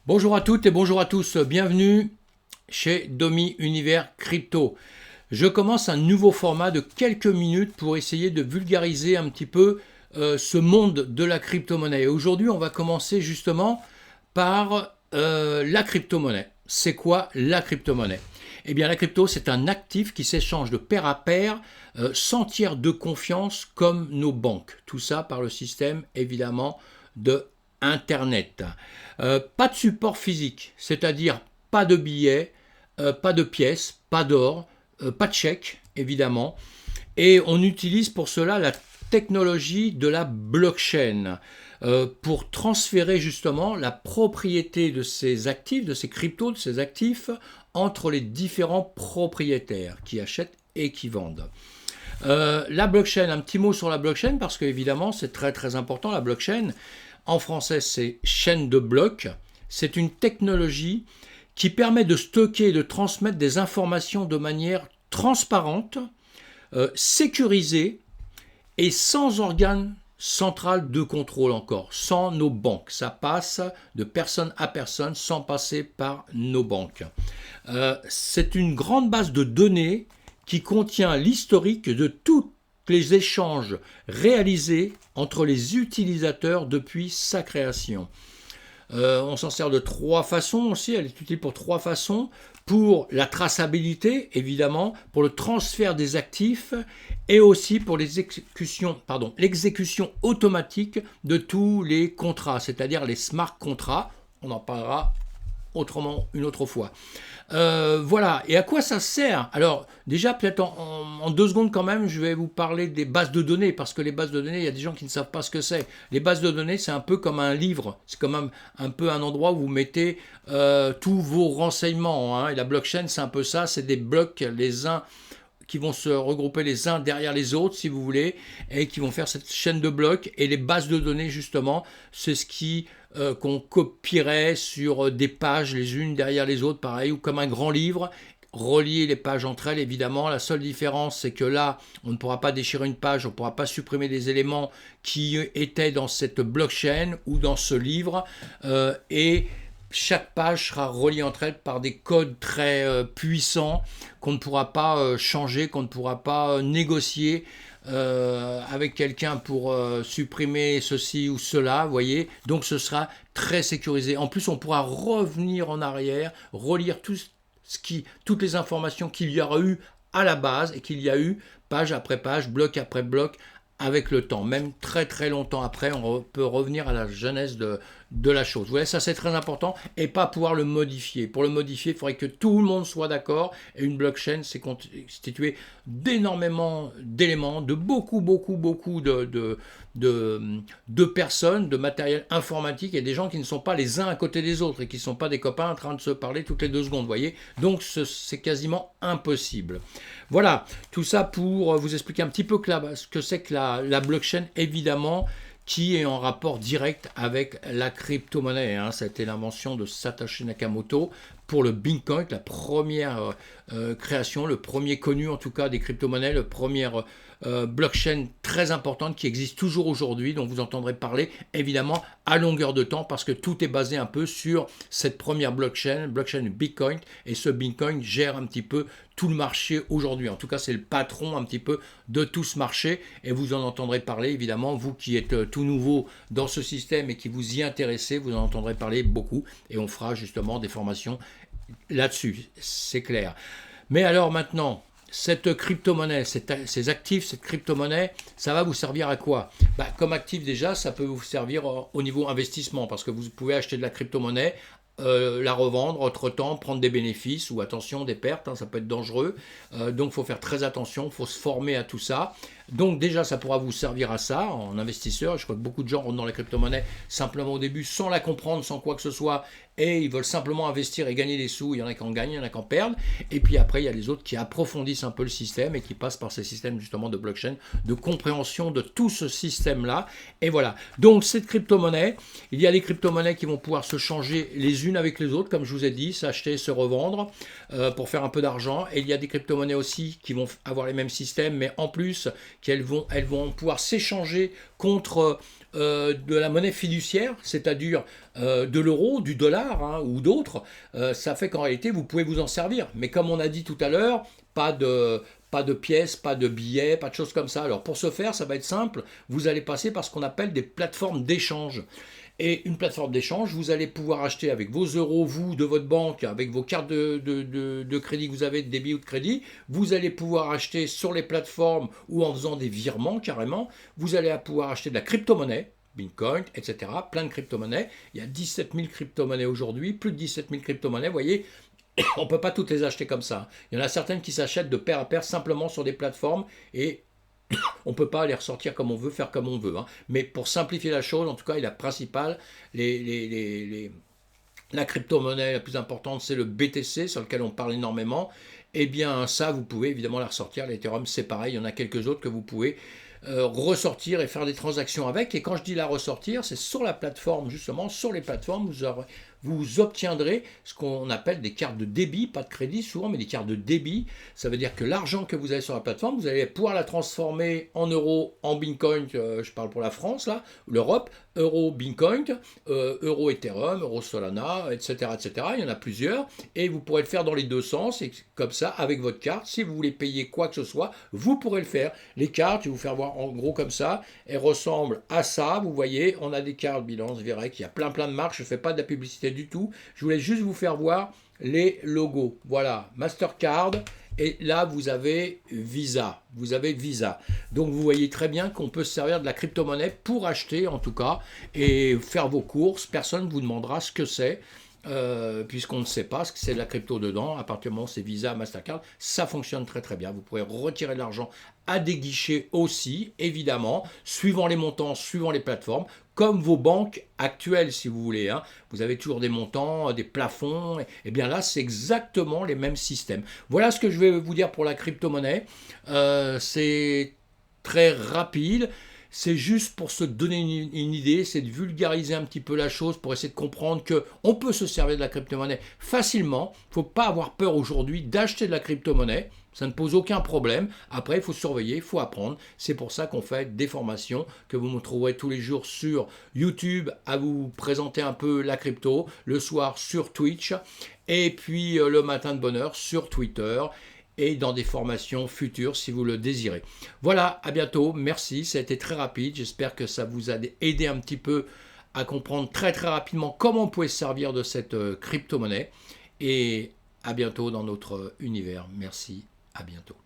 Bonjour à toutes et bonjour à tous, bienvenue chez Domi Univers Crypto. Je commence un nouveau format de quelques minutes pour essayer de vulgariser un petit peu ce monde de la crypto-monnaie. Aujourd'hui, on va commencer justement par la crypto-monnaie. C'est quoi la crypto-monnaie? Eh bien, la crypto, c'est un actif qui s'échange de pair à pair, sans tiers de confiance comme nos banques. Tout ça par le système, évidemment, de Internet. Pas de support physique, c'est-à-dire pas de billets, pas de pièces, pas d'or, pas de chèque, évidemment. Et on utilise pour cela la technologie de la blockchain pour transférer justement la propriété de ces actifs, de ces cryptos, de ces actifs, entre les différents propriétaires qui achètent et qui vendent. La blockchain, un petit mot sur la blockchain parce qu'évidemment c'est très très important. La blockchain, en français c'est chaîne de blocs, c'est une technologie qui permet de stocker et de transmettre des informations de manière transparente, sécurisée et sans organe central de contrôle encore, sans nos banques. Ça passe de personne à personne sans passer par nos banques. C'est une grande base de données qui contient l'historique de tous les échanges réalisés entre les utilisateurs depuis sa création. On s'en sert de trois façons aussi, elle est utile pour trois façons. Pour la traçabilité, évidemment, pour le transfert des actifs et aussi pour l'exécution automatique de tous les contrats, c'est-à-dire les smart contracts. On en parlera autrement une autre fois. Voilà, et à quoi ça sert? Alors déjà peut-être en 2 secondes quand même, je vais vous parler des bases de données, parce que les bases de données, il y a des gens qui ne savent pas ce que c'est. Les bases de données, c'est un peu comme un livre, c'est comme un peu un endroit où vous mettez tous vos renseignements, hein. Et la blockchain, c'est un peu ça, c'est des blocs les uns qui vont se regrouper les uns derrière les autres, si vous voulez, et qui vont faire cette chaîne de blocs. Et les bases de données, justement, c'est ce qui qu'on copierait sur des pages les unes derrière les autres, pareil, ou comme un grand livre, relier les pages entre elles, évidemment. La seule différence, c'est que là, on ne pourra pas déchirer une page, on ne pourra pas supprimer des éléments qui étaient dans cette blockchain ou dans ce livre, et chaque page sera reliée entre elles par des codes très puissants qu'on ne pourra pas changer, qu'on ne pourra pas négocier avec quelqu'un pour supprimer ceci ou cela, vous voyez. Donc ce sera très sécurisé. En plus, on pourra revenir en arrière, relire toutes les informations qu'il y aura eu à la base et qu'il y a eu page après page, bloc après bloc, avec le temps, même très très longtemps après, on peut revenir à la genèse de la chose. Vous voyez, ça c'est très important, et pas pouvoir le modifier. Pour le modifier, il faudrait que tout le monde soit d'accord, et une blockchain, c'est constitué d'énormément d'éléments, de beaucoup de personnes, de matériel informatique, et des gens qui ne sont pas les uns à côté des autres, et qui ne sont pas des copains en train de se parler toutes les 2 secondes, vous voyez. Donc c'est quasiment impossible. Voilà, tout ça pour vous expliquer un petit peu ce que c'est que la blockchain, évidemment, qui est en rapport direct avec la crypto-monnaie, hein. Ça a été l'invention de Satoshi Nakamoto pour le Bitcoin, la première création, le premier connu en tout cas des crypto-monnaies, le premier blockchain très importante qui existe toujours aujourd'hui, dont vous entendrez parler évidemment à longueur de temps, parce que tout est basé un peu sur cette première blockchain Bitcoin, et ce Bitcoin gère un petit peu tout le marché aujourd'hui. En tout cas, c'est le patron un petit peu de tout ce marché, et vous en entendrez parler évidemment, vous qui êtes tout nouveau dans ce système et qui vous y intéressez, vous en entendrez parler beaucoup, et on fera justement des formations là-dessus, c'est clair. Mais alors maintenant, cette crypto-monnaie, ces actifs, cette crypto-monnaie, ça va vous servir à quoi? Comme actif déjà, ça peut vous servir au niveau investissement, parce que vous pouvez acheter de la crypto-monnaie, la revendre, entre-temps, prendre des bénéfices ou attention, des pertes, hein, ça peut être dangereux. Donc il faut faire très attention, il faut se former à tout ça. Donc déjà, ça pourra vous servir à ça en investisseur. Je crois que beaucoup de gens rentrent dans la crypto-monnaie simplement au début sans la comprendre, sans quoi que ce soit, et ils veulent simplement investir et gagner des sous. Il y en a qui en gagnent, il y en a qui en perdent. Et puis après, il y a les autres qui approfondissent un peu le système et qui passent par ces systèmes justement de blockchain, de compréhension de tout ce système-là. Et voilà. Donc cette crypto-monnaie, il y a les crypto-monnaies qui vont pouvoir se changer les unes avec les autres, comme je vous ai dit, s'acheter, se revendre pour faire un peu d'argent. Et il y a des crypto-monnaies aussi qui vont avoir les mêmes systèmes, mais en plus, elles vont pouvoir s'échanger contre de la monnaie fiduciaire, c'est-à-dire de l'euro, du dollar, Avatar hein, ou d'autres, ça fait qu'en réalité, vous pouvez vous en servir. Mais comme on a dit tout à l'heure, pas de pièces, pas de billets, pas de choses comme ça. Alors pour ce faire, ça va être simple, vous allez passer par ce qu'on appelle des plateformes d'échange. Et une plateforme d'échange, vous allez pouvoir acheter avec vos euros, vous, de votre banque, avec vos cartes de crédit que vous avez, de débit ou de crédit, vous allez pouvoir acheter sur les plateformes ou en faisant des virements carrément, vous allez pouvoir acheter de la crypto-monnaie, Bitcoin, etc., plein de crypto-monnaies. Il y a 17 000 crypto-monnaies aujourd'hui, plus de 17 000 crypto-monnaies, vous voyez, on ne peut pas toutes les acheter comme ça. Il y en a certaines qui s'achètent de pair à pair simplement sur des plateformes et on ne peut pas les ressortir comme on veut, faire comme on veut. Hein. Mais pour simplifier la chose, en tout cas, la principale, la crypto-monnaie la plus importante, c'est le BTC, sur lequel on parle énormément. Eh bien, ça, vous pouvez évidemment la ressortir. L'Ethereum, c'est pareil. Il y en a quelques autres que vous pouvez ressortir et faire des transactions avec. Et quand je dis la ressortir, c'est sur la plateforme, justement, sur les plateformes, vous obtiendrez ce qu'on appelle des cartes de débit, pas de crédit souvent, mais des cartes de débit. Ça veut dire que l'argent que vous avez sur la plateforme, vous allez pouvoir la transformer en euros, en Bitcoin, je parle pour la France, là, l'Europe, euro Bitcoin, euro Ethereum, euro Solana, etc., etc. Il y en a plusieurs, et vous pourrez le faire dans les deux sens, et comme ça, avec votre carte, si vous voulez payer quoi que ce soit, vous pourrez le faire. Les cartes, je vais vous faire voir en gros comme ça, elles ressemblent à ça, vous voyez, on a des cartes Binance, Virec, il y a plein de marques, je ne fais pas de la publicité du tout, je voulais juste vous faire voir les logos. Voilà, Mastercard, et là vous avez Visa. Donc vous voyez très bien qu'on peut se servir de la crypto-monnaie pour acheter en tout cas et faire vos courses. Personne ne vous demandera ce que c'est. Puisqu'on ne sait pas ce que c'est de la crypto dedans, à partir du moment où c'est Visa, Mastercard, ça fonctionne très très bien. Vous pourrez retirer de l'argent à des guichets aussi, évidemment, suivant les montants, suivant les plateformes, comme vos banques actuelles si vous voulez. Hein. Vous avez toujours des montants, des plafonds, et bien là c'est exactement les mêmes systèmes. Voilà ce que je vais vous dire pour la crypto-monnaie. C'est très rapide. C'est juste pour se donner une idée, c'est de vulgariser un petit peu la chose pour essayer de comprendre qu'on peut se servir de la crypto-monnaie facilement. Il ne faut pas avoir peur aujourd'hui d'acheter de la crypto-monnaie. Ça ne pose aucun problème. Après, il faut surveiller, il faut apprendre. C'est pour ça qu'on fait des formations que vous me trouverez tous les jours sur YouTube à vous présenter un peu la crypto, le soir sur Twitch et puis le matin de bonne heure sur Twitter et dans des formations futures si vous le désirez. Voilà, à bientôt, merci, ça a été très rapide, j'espère que ça vous a aidé un petit peu à comprendre très rapidement comment on pouvait se servir de cette crypto-monnaie et à bientôt dans notre univers. Merci, à bientôt.